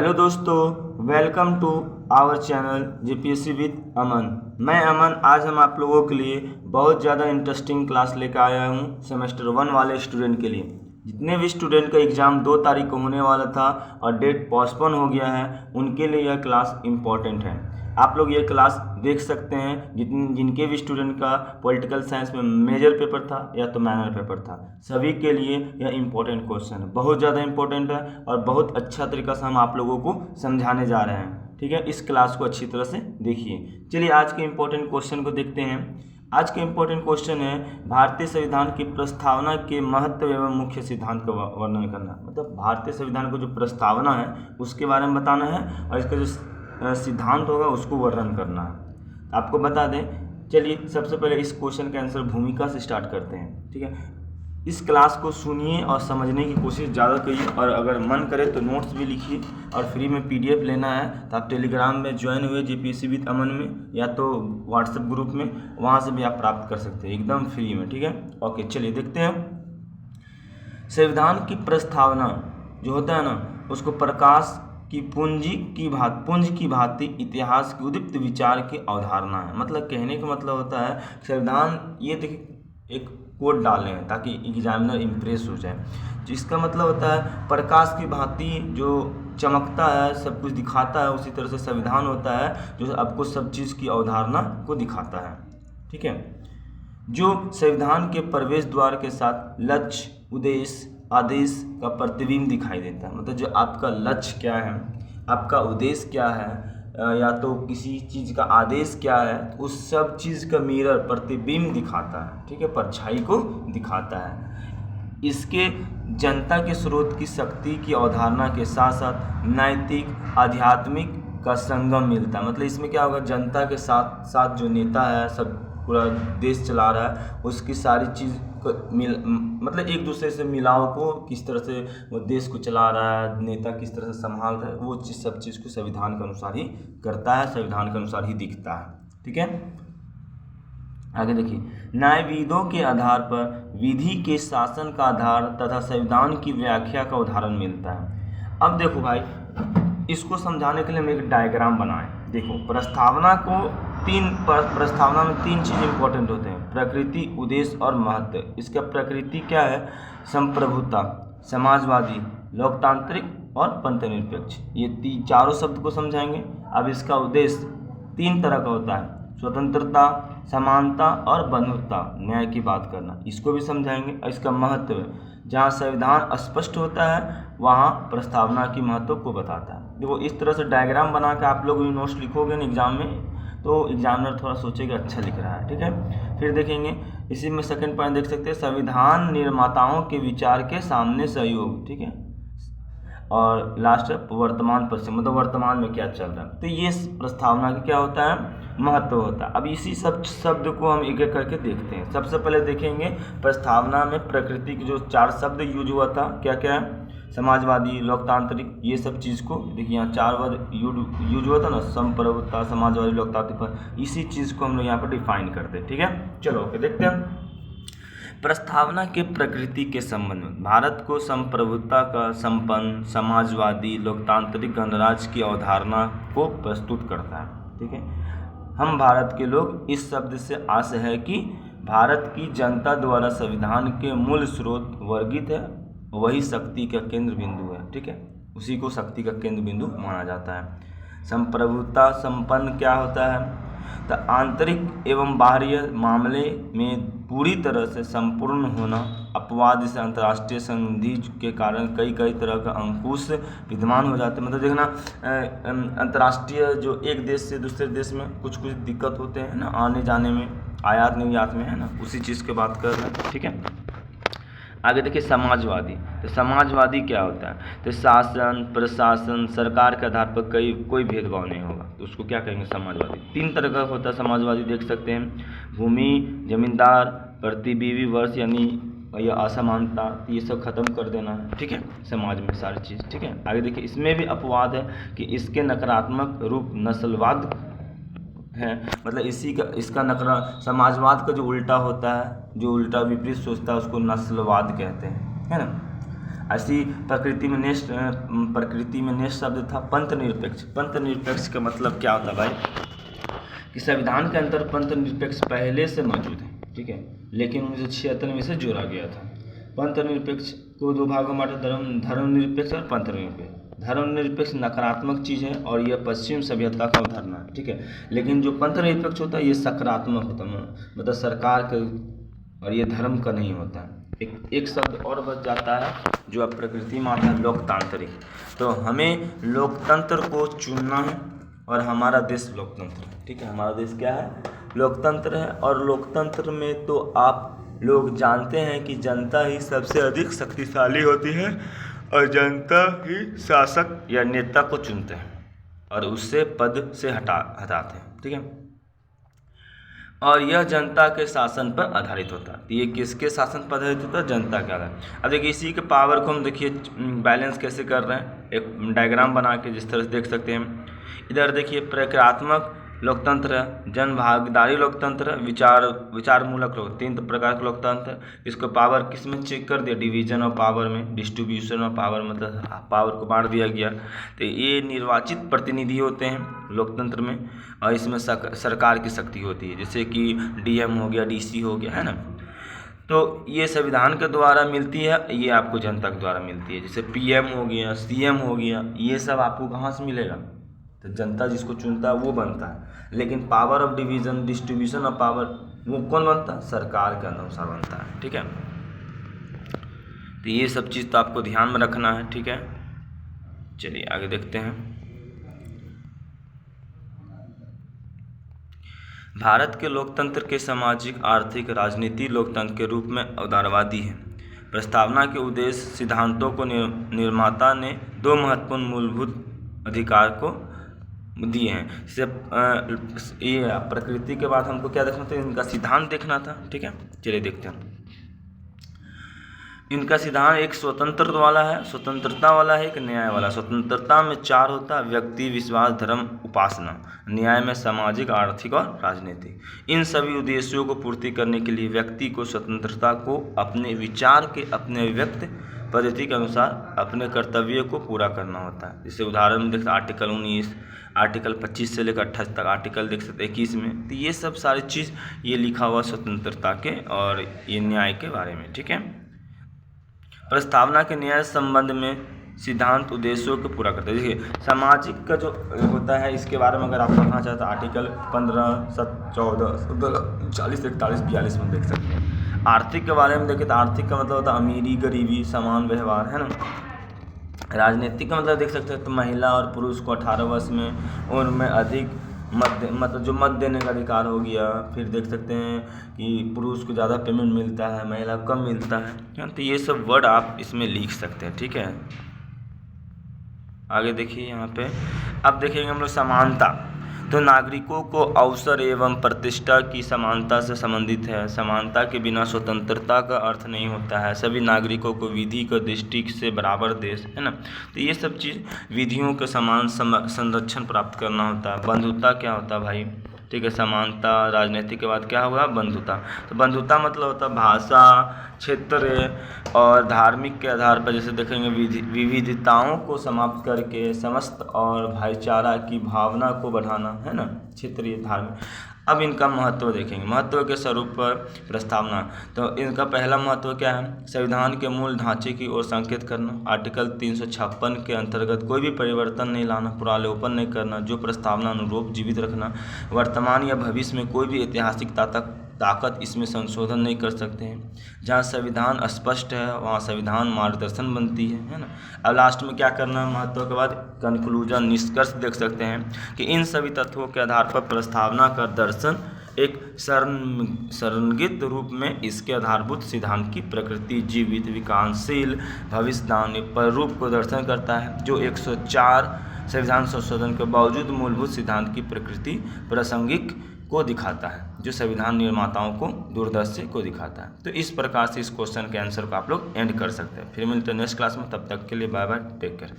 Hello दोस्तों, welcome to our channel GPSC with Aman. मैं अमन। आज हम आप लोगों के लिए बहुत ज़्यादा इंटरेस्टिंग क्लास लेकर आया हूँ सेमेस्टर 1 वाले स्टूडेंट के लिए। जितने भी स्टूडेंट का एग्ज़ाम 2 तारीख को होने वाला था और डेट पोस्टपोन हो गया है, उनके लिए यह क्लास इम्पॉर्टेंट है। आप लोग ये क्लास देख सकते हैं जिनके भी स्टूडेंट का पॉलिटिकल साइंस में मेजर पेपर था या तो माइनर पेपर था, सभी के लिए यह इम्पोर्टेंट क्वेश्चन है, बहुत ज़्यादा इम्पोर्टेंट है और बहुत अच्छा तरीका से हम आप लोगों को समझाने जा रहे हैं। ठीक है, इस क्लास को अच्छी तरह से देखिए। चलिए आज के इम्पोर्टेंट क्वेश्चन को देखते हैं। आज के इम्पोर्टेंट क्वेश्चन है भारतीय संविधान की प्रस्तावना के महत्व एवं मुख्य सिद्धांत का वर्णन करना। मतलब भारतीय संविधान को जो प्रस्तावना है उसके बारे में बताना है और इसका जो सिद्धांत होगा उसको वर्णन करना है। आपको बता दें, चलिए सबसे पहले इस क्वेश्चन का आंसर भूमिका से स्टार्ट करते हैं। ठीक है, इस क्लास को सुनिए और समझने की कोशिश ज़्यादा करिए और अगर मन करे तो नोट्स भी लिखिए। और फ्री में पीडीएफ लेना है तो आप टेलीग्राम में ज्वाइन हुए जीपीएससी विद अमन में या तो व्हाट्सएप ग्रुप में, वहाँ से भी आप प्राप्त कर सकते हैं एकदम फ्री में। ठीक है, ओके चलिए देखते हैं। संविधान की प्रस्तावना जो होता है ना, उसको प्रकाश कि पुंज की भांति इतिहास की उदीप्त विचार की अवधारणा है। मतलब कहने का मतलब होता है संविधान, ये देखिए एक कोड डाले हैं ताकि एग्जामिनर इम्प्रेस हो जाए। जिसका मतलब होता है प्रकाश की भांति जो चमकता है, सब कुछ दिखाता है, उसी तरह से संविधान होता है जो आपको सब चीज़ की अवधारणा को दिखाता है। ठीक है, जो संविधान के प्रवेश द्वार के साथ लक्ष्य, उद्देश्य, आदेश का प्रतिबिंब दिखाई देता है। मतलब जो आपका लक्ष्य क्या है, आपका उद्देश्य क्या है, या तो किसी चीज़ का आदेश क्या है, उस सब चीज़ का मिरर प्रतिबिंब दिखाता है। ठीक है, परछाई को दिखाता है। इसके जनता के स्रोत की शक्ति की अवधारणा के साथ साथ नैतिक आध्यात्मिक का संगम मिलता है। मतलब इसमें क्या होगा, जनता के साथ साथ जो नेता है, सब पूरा देश चला रहा है, उसकी सारी चीज़ मतलब एक दूसरे से मिलाव को, किस तरह से वो देश को चला रहा है, नेता किस तरह से संभाल रहा है, वो चीज़ सब चीज़ को संविधान के अनुसार ही करता है, संविधान के अनुसार ही दिखता है। ठीक है, आगे देखिए। न्यायविदों के आधार पर विधि के शासन का आधार तथा संविधान की व्याख्या का उदाहरण मिलता है। अब देखो भाई, इसको समझाने के लिए हम एक डायग्राम बनाएं। देखो, प्रस्तावना में तीन चीज़ इंपॉर्टेंट होते हैं: प्रकृति, उद्देश्य और महत्व। इसका प्रकृति क्या है? संप्रभुता, समाजवादी, लोकतांत्रिक और पंथनिरपेक्ष। ये चारों शब्द को समझाएंगे। अब इसका उद्देश्य 3 तरह का होता है: स्वतंत्रता, समानता और बंधुता, न्याय की बात करना, इसको भी समझाएंगे। और इसका महत्व, जहाँ संविधान स्पष्ट होता है वहाँ प्रस्तावना की महत्व को बताता है। देखो, इस तरह से डायग्राम बना के आप लोग नोट्स लिखोगे ना एग्जाम में, तो एग्जामिनर थोड़ा सोचेगा अच्छा लिख रहा है। ठीक है, फिर देखेंगे इसी में सेकंड पॉइंट देख सकते हैं, संविधान निर्माताओं के विचार के सामने सहयोग। ठीक है, और लास्ट वर्तमान परिस्थिति, मतलब वर्तमान में क्या चल रहा है। तो ये प्रस्तावना का क्या होता है? महत्व होता है। अब इसी सब शब्द को हम एक एक करके देखते हैं। सबसे पहले देखेंगे प्रस्तावना में प्रकृति के जो 4 शब्द यूज हुआ था, क्या क्या है? समाजवादी, लोकतांत्रिक, ये सब चीज़ को देखिए, यहाँ 4 वर्ड यूज हुआ था ना, संप्रभुता, समाजवादी, लोकतांत्रिक, पर इसी चीज़ को हम लोग यहाँ पर डिफाइन करते हैं। ठीक है, चलो ओके देखते हैं। प्रस्तावना के प्रकृति के संबंध में भारत को संप्रभुता का संपन्न, समाजवादी, लोकतांत्रिक गणराज्य की अवधारणा को प्रस्तुत करता है। ठीक है, हम भारत के लोग इस शब्द से आशय है कि भारत की जनता द्वारा संविधान के मूल स्रोत वर्गित है, वही शक्ति का केंद्र बिंदु है। ठीक है, उसी को शक्ति का केंद्र बिंदु माना जाता है। संप्रभुता संपन्न क्या होता है? तो आंतरिक एवं बाह्य मामले में पूरी तरह से संपूर्ण होना। अपवाद से अंतर्राष्ट्रीय संधि के कारण कई तरह का अंकुश विद्यमान हो जाते हैं। मतलब देखना, अंतर्राष्ट्रीय जो एक देश से दूसरे देश में कुछ दिक्कत होते हैं ना, आने जाने में, आयात निर्यात में, है ना, उसी चीज़ की बात कर रहे हैं। ठीक है, आगे देखिए समाजवादी। तो समाजवादी क्या होता है? तो शासन, प्रशासन, सरकार के आधार पर कोई भेदभाव नहीं होगा, तो उसको क्या कहेंगे? समाजवादी। 3 तरह का होता है समाजवादी, देख सकते हैं। भूमि, जमींदार, प्रति बीवी वर्ष यानी या असमानता, ये सब खत्म कर देना है। ठीक है, समाज में सारी चीज़। ठीक है, आगे देखिए, इसमें भी अपवाद है कि इसके नकारात्मक रूप नस्लवाद है। मतलब इसका नकरा समाजवाद का जो उल्टा होता है, जो उल्टा विपरीत सोचता है, उसको नस्लवाद कहते हैं, है ना। ऐसी प्रकृति में नेक्स्ट शब्द था पंथ निरपेक्ष। पंथ निरपेक्ष का मतलब क्या होता है भाई, कि संविधान के अंदर पंथ निरपेक्ष पहले से मौजूद है, ठीक है, लेकिन 1976 में इसे जोड़ा गया था। पंथ निरपेक्ष को दो भागों में बांटा, धर्मनिरपेक्ष और पंथ निरपेक्ष। धर्मनिरपेक्ष नकारात्मक चीज़ है और यह पश्चिम सभ्यता का अवधारणा है, ठीक है, लेकिन जो पंथ निरपेक्ष होता है ये सकारात्मक होता है, मतलब सरकार के और ये धर्म का नहीं होता है। एक शब्द और बच जाता है जो अब प्रकृति में आता है, लोकतांत्रिक। तो हमें लोकतंत्र को चुनना है और हमारा देश लोकतंत्र है, ठीक है, हमारा देश क्या है, लोकतंत्र है। और लोकतंत्र में तो आप लोग जानते हैं कि जनता ही सबसे अधिक शक्तिशाली होती है और जनता ही शासक या नेता को चुनते हैं और उससे पद से हटाते हैं, ठीक है, और यह जनता के शासन पर आधारित होता है। तो ये किसके शासन पर आधारित होता है, जनता के आधार। अब देखिए इसी के पावर को हम देखिए बैलेंस कैसे कर रहे हैं, एक डायग्राम बना के जिस तरह से देख सकते हैं। इधर देखिए प्रक्रियात्मक लोकतंत्र है, जन भागीदारी लोकतंत्र है, विचार मूलक लोक, 3 प्रकार के लोकतंत्र। इसको पावर किस में चेक कर दिया, डिवीजन ऑफ पावर में, डिस्ट्रीब्यूशन ऑफ पावर, मतलब पावर को बांट दिया गया। तो ये निर्वाचित प्रतिनिधि होते हैं लोकतंत्र में और इसमें सरकार की शक्ति होती है, जैसे कि डीएम हो गया, डीसी हो गया, है ना। तो ये संविधान के द्वारा मिलती है, ये आपको जनता के द्वारा मिलती है। जैसे पीएम हो गया, सीएम हो गया, ये सब आपको कहाँ से मिलेगा, तो जनता जिसको चुनता है वो बनता है। लेकिन power of division, distribution of power, वो कौन बनता है, सरकार के अनुसार बनता है, ठीक है। तो ये सब चीज़ तो आपको ध्यान में रखना है, ठीक है। चलिए आगे देखते हैं। भारत के लोकतंत्र के सामाजिक, आर्थिक, राजनीति लोकतंत्र के रूप में उदारवादी है। प्रस्तावना के उद्देश्य सिद्धांतों को निर्माता ने 2 महत्वपूर्ण मूलभूत अधिकार को दिए हैं। जैसे ये प्रकृति के बाद हमको क्या देखना था, इनका सिद्धांत देखना था, ठीक है। चलिए देखते हैं। इनका सिद्धांत एक स्वतंत्रता वाला है, एक न्याय वाला। स्वतंत्रता में 4 होता है, व्यक्ति, विश्वास, धर्म, उपासना। न्याय में सामाजिक, आर्थिक और राजनीतिक। इन सभी उद्देश्यों को पूर्ति करने के लिए व्यक्ति को स्वतंत्रता को अपने विचार के, अपने व्यक्त पद्धति के अनुसार अपने कर्तव्य को पूरा करना होता है। जैसे उदाहरण में देखते आर्टिकल 19, आर्टिकल 25 से लेकर 28 तक, आर्टिकल देख सकते 21 में। तो ये सब सारी चीज़ ये लिखा हुआ स्वतंत्रता के और ये न्याय के बारे में, ठीक है। प्रस्तावना के न्याय संबंध में सिद्धांत उद्देश्यों को पूरा करते हैं। देखिए सामाजिक का जो होता है इसके बारे में अगर आप पढ़ना चाहते हैं आर्टिकल 15, 14, 40, 41, 42 में देख सकते हैं। आर्थिक के बारे में देखें तो आर्थिक का मतलब होता है अमीरी, गरीबी, समान व्यवहार, है ना। राजनीतिक का मतलब देख सकते हैं तो महिला और पुरुष को 18 वर्ष में उनमें अधिक मतलब जो मत देने का अधिकार हो गया। फिर देख सकते हैं कि पुरुष को ज़्यादा पेमेंट मिलता है, महिला को कम मिलता है। तो ये सब वर्ड आप इसमें लिख सकते हैं, ठीक है। आगे देखिए यहाँ पे अब देखेंगे हम लोग समानता। तो नागरिकों को अवसर एवं प्रतिष्ठा की समानता से संबंधित है। समानता के बिना स्वतंत्रता का अर्थ नहीं होता है। सभी नागरिकों को विधि के दृष्टि से बराबर देश, है ना। तो ये सब चीज़ विधियों के समान संरक्षण प्राप्त करना होता है। बंधुता क्या होता है भाई, ठीक है। समानता, राजनीति के बाद क्या होगा, बंधुता। तो बंधुता मतलब होता है भाषा, क्षेत्र और धार्मिक के आधार पर, जैसे देखेंगे विविधताओं को समाप्त करके समस्त और भाईचारा की भावना को बढ़ाना, है ना, क्षेत्रीय, धार्मिक। अब इनका महत्व देखेंगे। महत्व के स्वरूप पर प्रस्तावना, तो इनका पहला महत्व क्या है, संविधान के मूल ढांचे की ओर संकेत करना। आर्टिकल 356 के अंतर्गत कोई भी परिवर्तन नहीं लाना, पुनरावलोकन नहीं करना, जो प्रस्तावना अनुरूप जीवित रखना। वर्तमान या भविष्य में कोई भी ऐतिहासिक ताकत इसमें संशोधन नहीं कर सकते हैं। जहाँ संविधान स्पष्ट है वहाँ संविधान मार्गदर्शन बनती है ना। अब लास्ट में क्या करना है, महत्व के बाद कंक्लूजन, निष्कर्ष देख सकते हैं कि इन सभी तत्वों के आधार पर प्रस्तावना का दर्शन एक संरचित रूप में इसके आधारभूत सिद्धांत की प्रकृति, जीवित, विकासशील, भविष्यवाणी पर रूप को दर्शन करता है, जो 104 संविधान संशोधन के बावजूद मूलभूत सिद्धांत की प्रकृति प्रासंगिक को दिखाता है, जो संविधान निर्माताओं को दूरदर्शी को दिखाता है। तो इस प्रकार से इस क्वेश्चन के आंसर को आप लोग एंड कर सकते हैं। फिर मिलते हैं नेक्स्ट क्लास में, तब तक के लिए बाय बाय, टेक केयर।